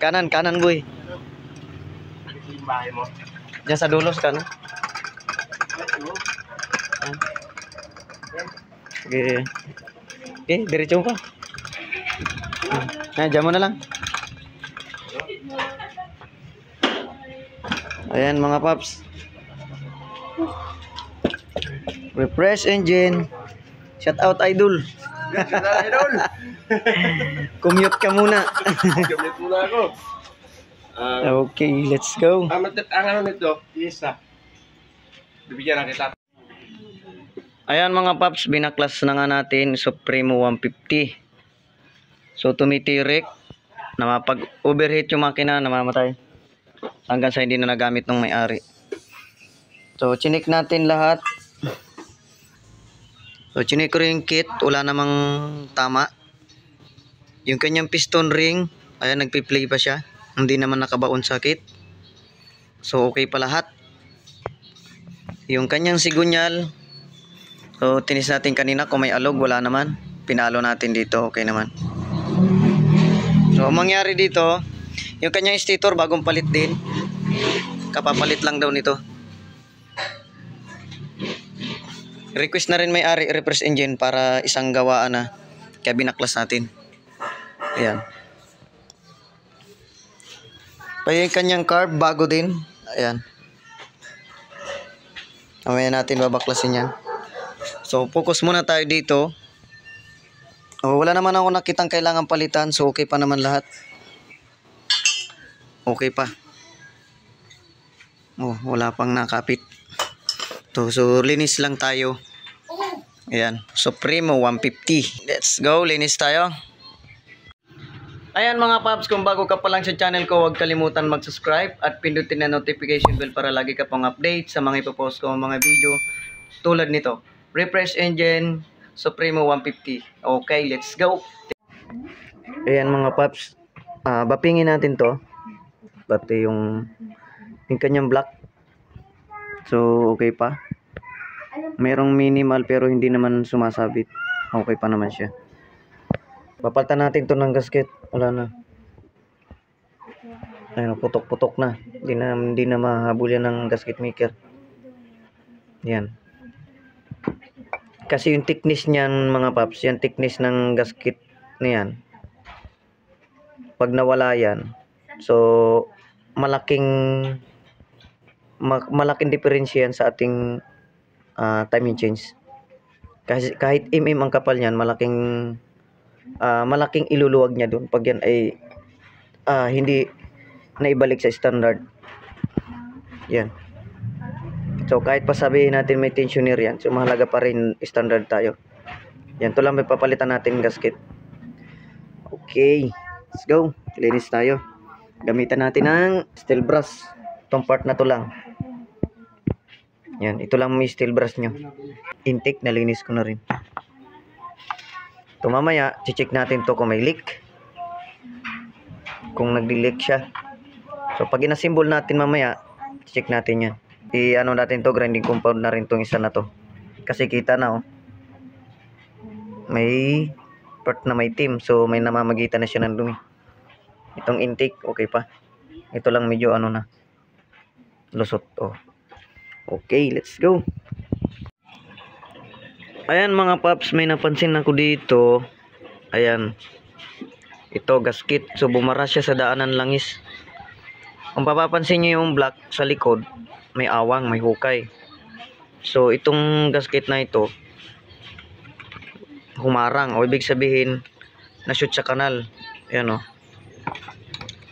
Kanan, kanan boy. Diyan sa dulo sa kanan. Okay. Okay, diretso pa. Diyan mo na lang. Ayan mga paps. Refresh engine. Shout out idol. Idol. Commute ka muna. Commute muna ako. Okay, let's go. Ang ano nito, isa. Bibigyan na kita. Ayan mga paps, binaklas na nga natin Supremo 150. So tumitirik na mapag-overheat yung makina, namamatay. Hanggang sa hindi na nagamit ng may-ari. So chinik natin lahat. So chinik ko rin yung kit, wala namang tama. Yung kanyang piston ring, ayan nagpi-play pa siya. Hindi naman nakabaon sa kit. So okay pa lahat. Yung kanyang sigunyal, so tinis natin kanina kung may alog, wala naman. Pinalo natin dito, okay naman. So ang mangyari dito, yung kanyang stator bagong palit din. Kapapalit lang daw nito. Request na rin may-ari reverse engine para isang gawaan na. Kaya binaklas natin. Ayan. Kaya yung kanyang carb bago din. Ayan. Mamaya natin babaklasin yan. So focus muna tayo dito. Wala naman ako nakitang kailangan palitan. So okay pa naman lahat. Okay pa. Wala pang nakapit. So linis lang tayo. Ayan, Supremo 150. Let's go, linis tayo. Ayan mga paps, kung bago ka pa lang sa channel ko, huwag kalimutan mag-subscribe at pindutin na notification bell para lagi ka pang update sa mga ipopost ko mga video tulad nito. Refresh engine, Supremo 150. Okay, let's go. Ayan mga paps, bapingin natin to. Pati yung kanyang black. So okay pa. Merong minimal pero hindi naman sumasabit. Okay pa naman siya. Papalitan natin to ng gasket. Wala na. Ayun, putok-putok na. Hindi na mahabol yan ng gasket maker. Yan. Kasi yung thickness niyan mga paps, yung thickness ng gasket niyan. Pag nawala yan, so malaking difference yan sa ating timing change. Kasi kahit ang kapal niyan, malaking iluluwag niya doon pag yan ay hindi naibalik sa standard. Yan. So kahit pa sabihin natin may tensioner yan, so mahalaga pa rin standard tayo. Yan, to lang may papalitan natin gasket. Okay, let's go. Linis tayo. Gamitan natin ng steel brush. Itong part na to lang. Yan, ito lang may steel brush nyo. Intake, nalinis ko na rin. Ito mamaya, check natin to kung may leak. Kung nagdi-leak siya. So pag inasimbol natin mamaya, check natin yan. I-ano natin to, grinding compound na rin tong isa na to. Kasi kita na may part na may team. So may namamagitan na siya ng dumi. Itong intake, okay pa. Ito lang medyo na. Lusot. Okay, let's go. Ayan mga paps, may napansin ako dito. Ayan. Ito, gasket. So bumara siya sa daanan langis. Kung papapansin nyo yung black sa likod, may awang, may hukay. So itong gasket na ito, humarang. O ibig sabihin, na-shoot sa kanal. Ayan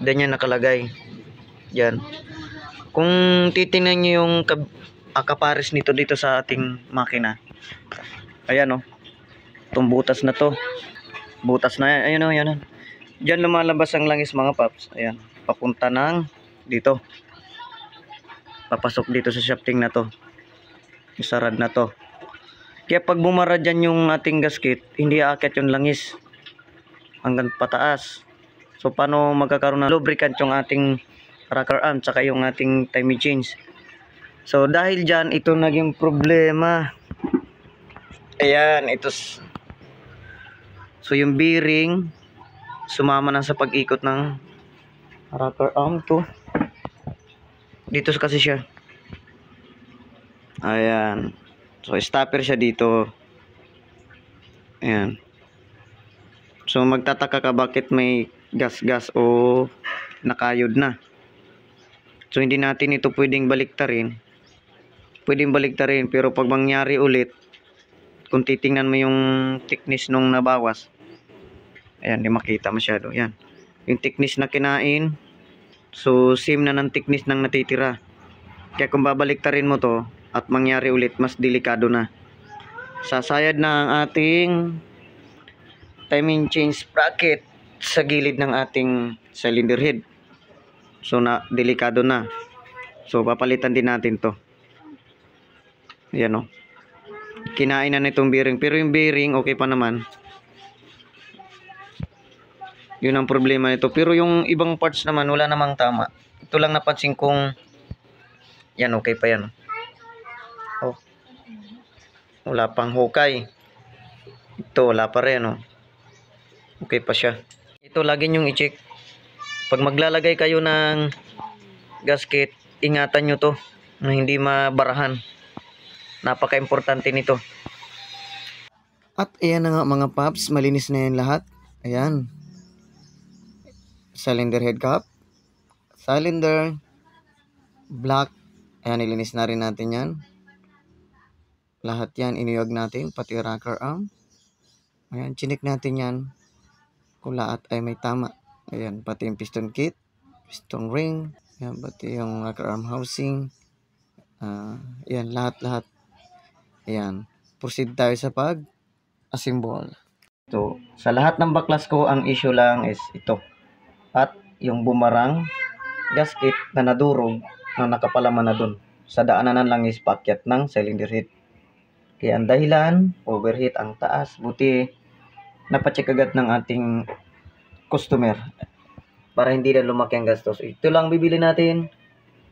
Ganyan nakalagay. Yan. Kung titingnan nyo yung kapares nito dito sa ating makina. Ayan itong butas na to. Butas na yan. Ayan Diyan lumalabas ang langis mga paps. Ayan. Papunta ng dito. Papasok dito sa shafting na to. Yung sarad na to. Kaya pag bumara dyan yung ating gasket, hindi aakyat yung langis hanggang pataas. So paano magkakaroon ng lubricant yung ating rocker arm tsaka yung ating timing change. So dahil dyan, ito naging problema. Ayan, ito. So yung bearing, sumama na sa pag-ikot ng rocker arm to. Dito kasi siya. Ayan. So, stopper siya dito. Ayan. So, magtataka ka bakit may gas-gas o nakayod na. So, hindi natin ito pwedeng baliktarin. Pwedeng baliktarin, pero pag mangyari ulit, kung titingnan mo yung thickness nung nabawas, ayan, di makita masyado. Ayan. Yung thickness na kinain, so, same na ng thickness ng natitira. Kaya kung babaliktarin mo to, at mangyari ulit, mas delikado na. Sasayad na ang ating timing change bracket sa gilid ng ating cylinder head. So, delikado na. So, papalitan din natin to. Ayan o. Kinain na nitong bearing. Pero yung bearing, okay pa naman. Yun ang problema nito. Pero yung ibang parts naman, wala namang tama. Ito lang napansin kong, yan, okay pa yan. Oh. Wala pang hukay. Ito, wala pa rin, oh. Okay pa siya. Ito, lagi nyong i-check. Pag maglalagay kayo ng gasket, ingatan nyo to na hindi mabarahan. Napaka-importante nito. At ayan na nga mga paps, malinis na yan lahat. Ayan. Cylinder head cap. Cylinder. Black. Ayan, nilinis na rin natin yan. Lahat yan, iniyog natin, pati rocker arm. Ayan, chinik natin yan. Kung lahat ay may tama. Ayan, pati yung piston kit, piston ring, ayan, pati yung rocker arm housing. Ayan, lahat. Ayan, proceed tayo sa pag-assemble. So, sa lahat ng baklas ko, ang issue lang is ito. At yung bumarang gasket na nadurog na nakapalaman na dun. Sa daanan lang is pakyat ng cylinder head. Kaya ang dahilan, overheat ang taas. Buti napacheck agad ng ating customer para hindi na lumaki ang gastos. Ito lang bibili natin,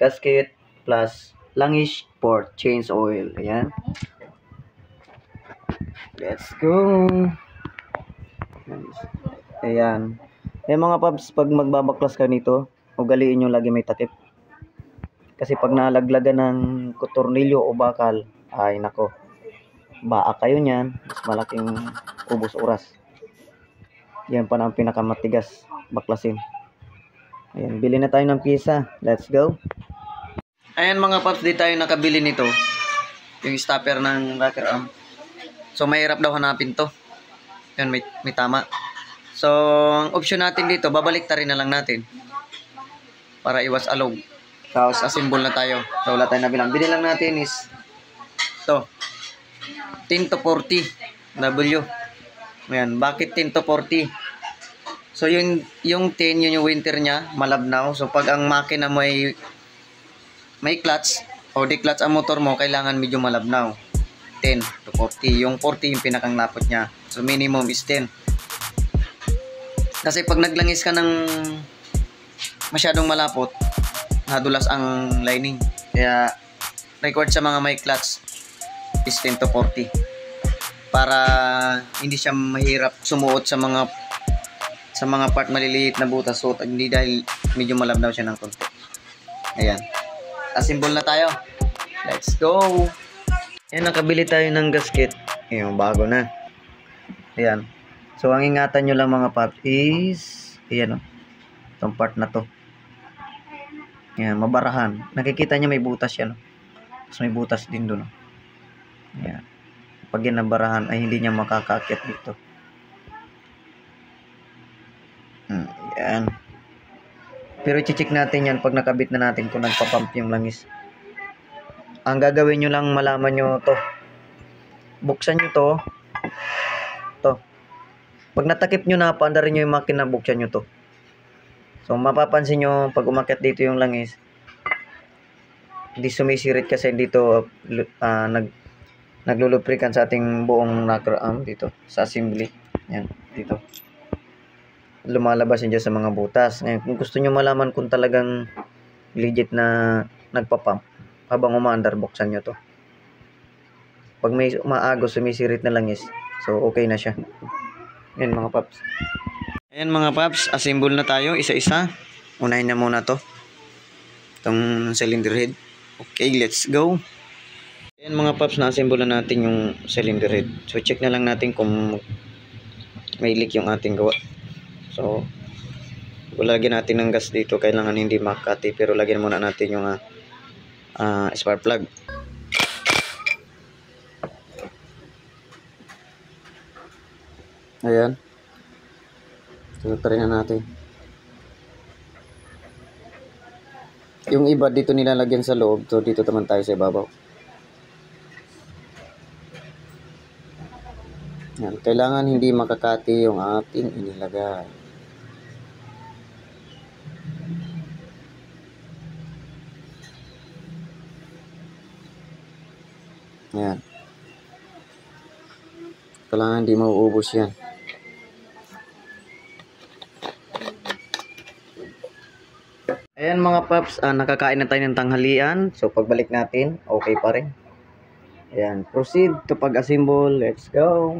gasket plus langis for change oil. Ayan. Let's go. Ayan. Ayan mga paps, pag magbabaklas ka nito, ugaliin nyo lagi may takip. Kasi pag nalaglagan ng tornilyo o bakal, ay nako, baa kayo nyan, mas malaking ubos oras. Yan pa na ang pinakamatigas baklasin. Ayan, bili na tayo ng pisa. Let's go. Ayan mga paps, di tayo nakabili nito. Yung stopper ng rocker arm. So mahirap daw hanapin to. Yan, may tama. So ang option natin dito, babaliktarin na lang natin. Para iwas alog. Tapos assemble na tayo. So wala tayong nabilang. Bili lang natin is to 10 to 40 W. Ayan, bakit 10 to 40? So yung 10, yun yung winter niya, malabnaw. So pag ang makina mo ay may clutch o di-clutch ang motor mo, kailangan medyo malabnaw. 10 to 40. Yung 40 yung pinakang lapot niya. So minimum is 10. Kasi pag naglangis ka ng masyadong malapot, nadulas ang lining. Kaya record sa mga may clutch is 10 to 40. Para hindi siya mahirap sumuot sa mga part maliliit na butas. So hindi dahil medyo malabnaw siya ng konti. Ayan. Assemble na tayo. Let's go. Ayan, nakabili tayo ng gasket. Ayan, bago na. Ayan. So ang ingatan nyo lang mga paps is ayan o. Itong part na to. Ayan, mabarahan. Nakikita nyo may butas yan o. Tapos may butas din doon o. Ayan. Pag yan nabarahan ay hindi niya makakaakyat dito. Ayan. Pero i-check natin yan pag nakabit na natin kung nagpapump yung langis. Ang gagawin nyo lang, malaman nyo to. Buksan nyo to. To. Pag natakip nyo na, paandarin nyo yung makina, buksan nyo to. So mapapansin nyo, pag umakyat dito yung langis, hindi sumisirit kasi dito naglulubrikan sa ating buong rocker arm dito sa assembly. Yan, dito. Lumalabas yun dyan sa mga butas. Ngayon, kung gusto nyo malaman kung talagang legit na nagpapump, habang umaandar, buksan nyo to. Pag may umaagos, sumisirit na langis, so okay na siya. Yan mga paps. Ayan mga paps, assemble na tayo isa-isa. Unahin na muna to. Itong cylinder head. Okay, let's go. Ayan mga paps, na-assemble na natin yung cylinder head. So check na lang natin kung may leak yung ating gawa. So lagyan natin ng gas dito. Kailangan hindi makati, pero lagyan muna natin yung spark plug. Ayan. Try na natin. Yung iba dito nilalagyan sa loob. So dito naman tayo sa ibabaw. Yan. Kailangan hindi makakati yung ating inilagay. Ayan. Kailangan hindi mauubos yan. Ayan mga paps, nakakain na tayo ng tanghalian. So pagbalik natin, okay pa rin. Ayan, proceed to pag-assemble. Let's go.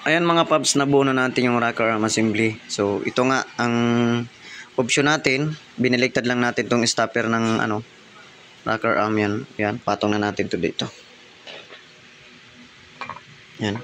Ayan mga paps, nabuo na natin yung rocker arm assembly. So ito nga ang option natin. Binaliktad lang natin tong stopper ng rocker arm yan. Ayan, patong na natin to dito. Ayan.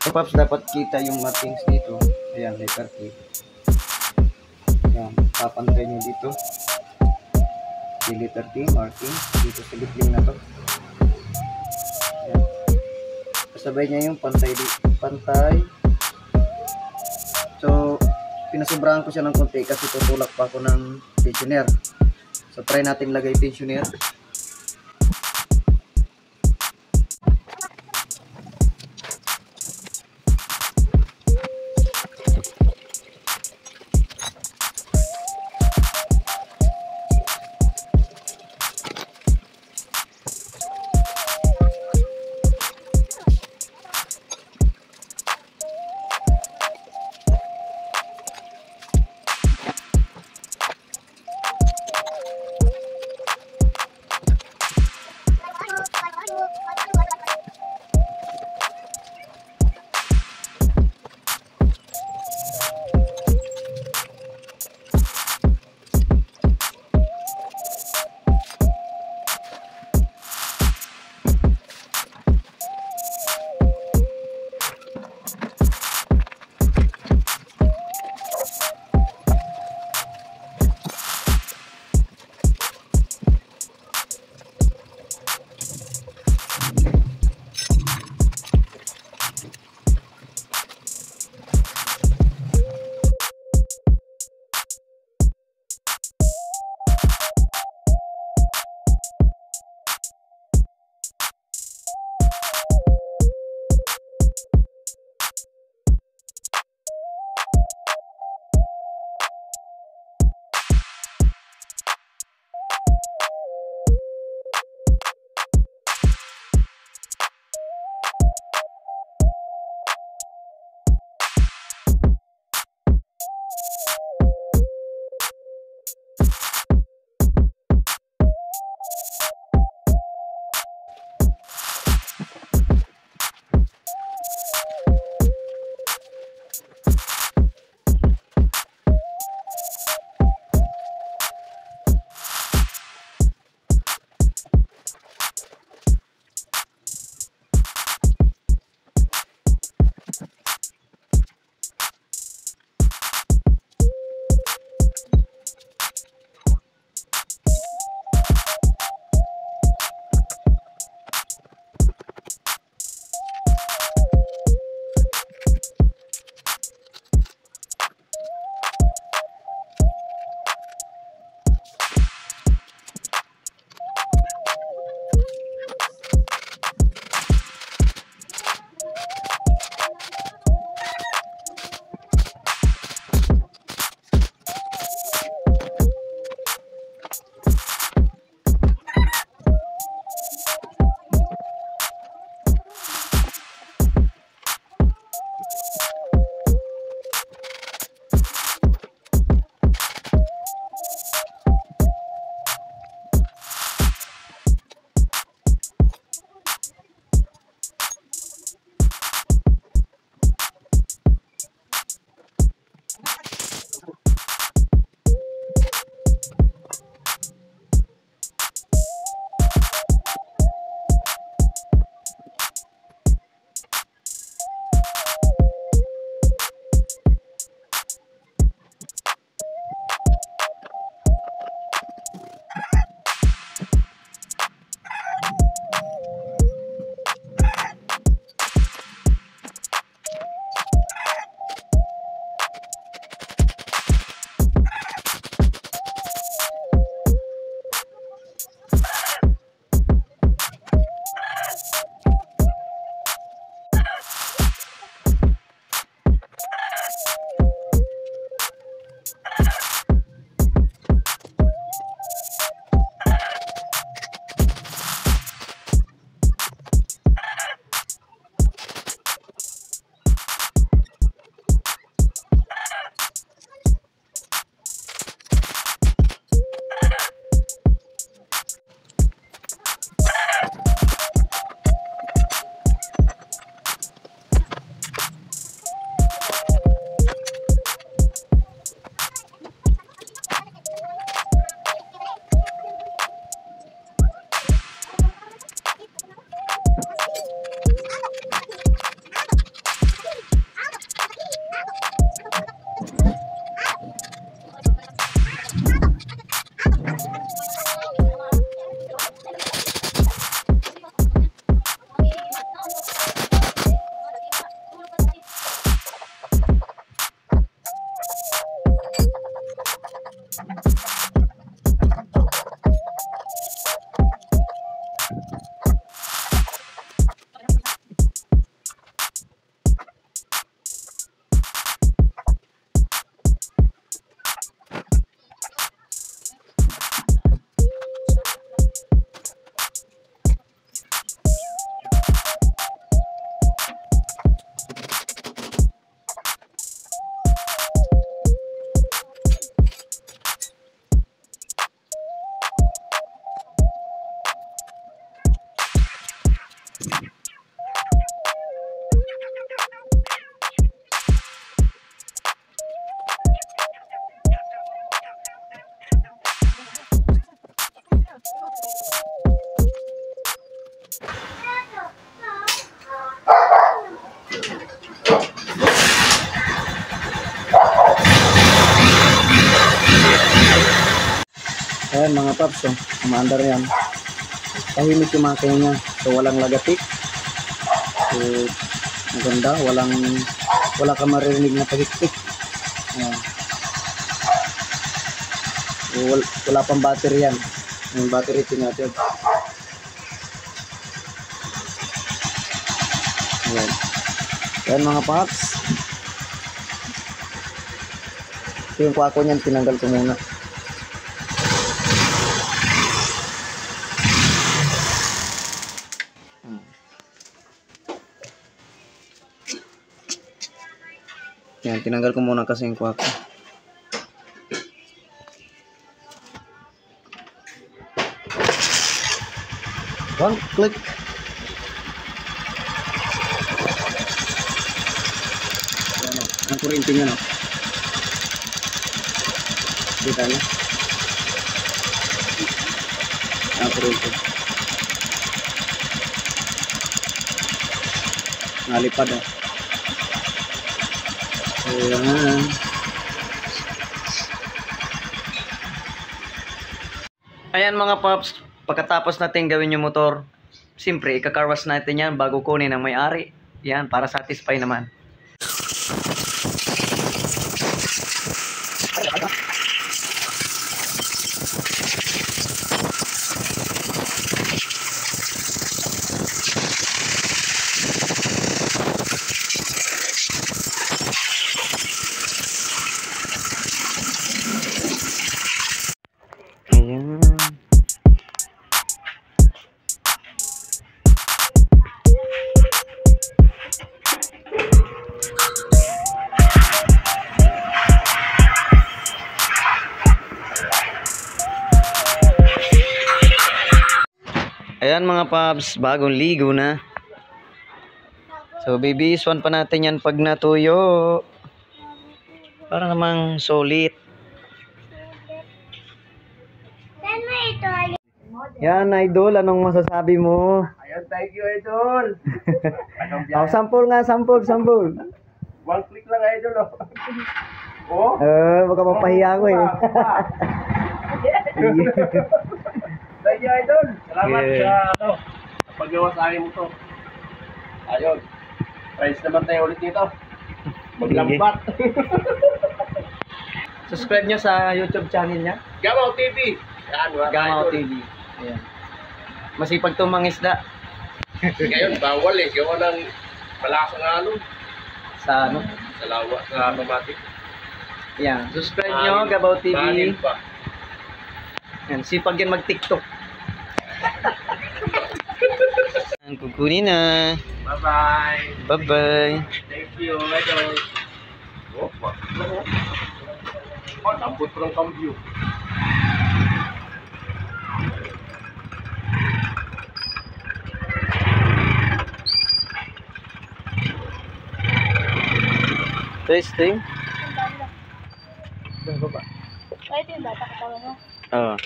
Paps, dapat kita yung markings dito. Ayan, letter T. Ayan, papantay nyo dito. Yung letter T, marking. Dito sa bitling na to. Ayan. Kasabay niya yung pantay dito. Pantay. So, pinasobrahan ko siya ng konti kasi tutulak pa ako ng tensioner. So, try natin lagay tensioner. Ayan mga paps, so, umaandar yan. Tahimik yung makina niya. So walang lagatik. So maganda, wala ka maririnig na pahiktik. Ayan. So, wala pang battery yan. Yung battery natin. Ayan. Ayan mga paps. So yung kwako niyan, tinanggal ko muna. Yan, tinanggal ko muna kasi yung kwako. One click. Yan o, ang kurinti niya, no? Kita niya? Ang kurinti. Nalipad, oh. Ayan. Ayan mga paps, pagkatapos natin gawin yung motor, siyempre ikakarwas natin yan bago kunin ang may-ari. Yan, para satisfy naman. Ayan. Ayan mga paps, bagong ligo na. So bibiswan pa natin yan pag natuyo. Para namang solid. Yan idol, anong masasabi mo? Ayun, thank you, idol. Anong Oh, sample nga, sample. One click lang, idol. Oh. Baka mapahiya ko eh. Thank you, idol. Salamat Yeah. sa paggawa sa akin mo to. Ayun. Price naman tayo ulit nito. Maglambat. Subscribe nyo sa YouTube channel niya. Gamaw TV. Yan, mga Gamaw idol. TV. Ayan. Masipag itong mangisda. Ngayon, bawal eh. Gawa ng malakas ng alon. Sa ano? Sa lawa, sa pamatik. Ayan. Subscribe nyo, Gabaw TV. Banin pa. Ayan. Sipag yan mag-TikTok. Ayan, kukunin na. Bye-bye. Bye-bye. Thank you, idol. Oh, pak. Oh, tampot ko ng cambio. Testing. Ay, ito yung bata katawa mo. Oo.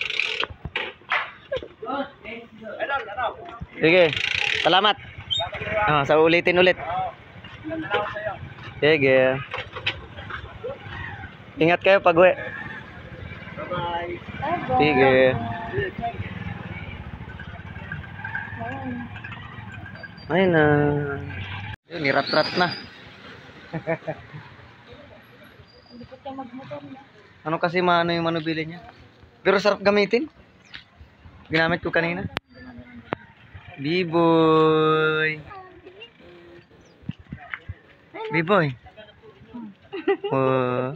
Idol, ano? Sige. Salamat. Sa ulitin ulit. Nandalaw sa'yo. Sige. Ingat kayo pag uwi. Bye-bye. Ay, go. Sige. Ayun na. Yun, nirat-rat na. Hindi ko tayo magmotor na. Ano kasi maano yung manubili niya. Pero sarap gamitin. Ginamit ko kanina. B-boy. B-boy. Oh.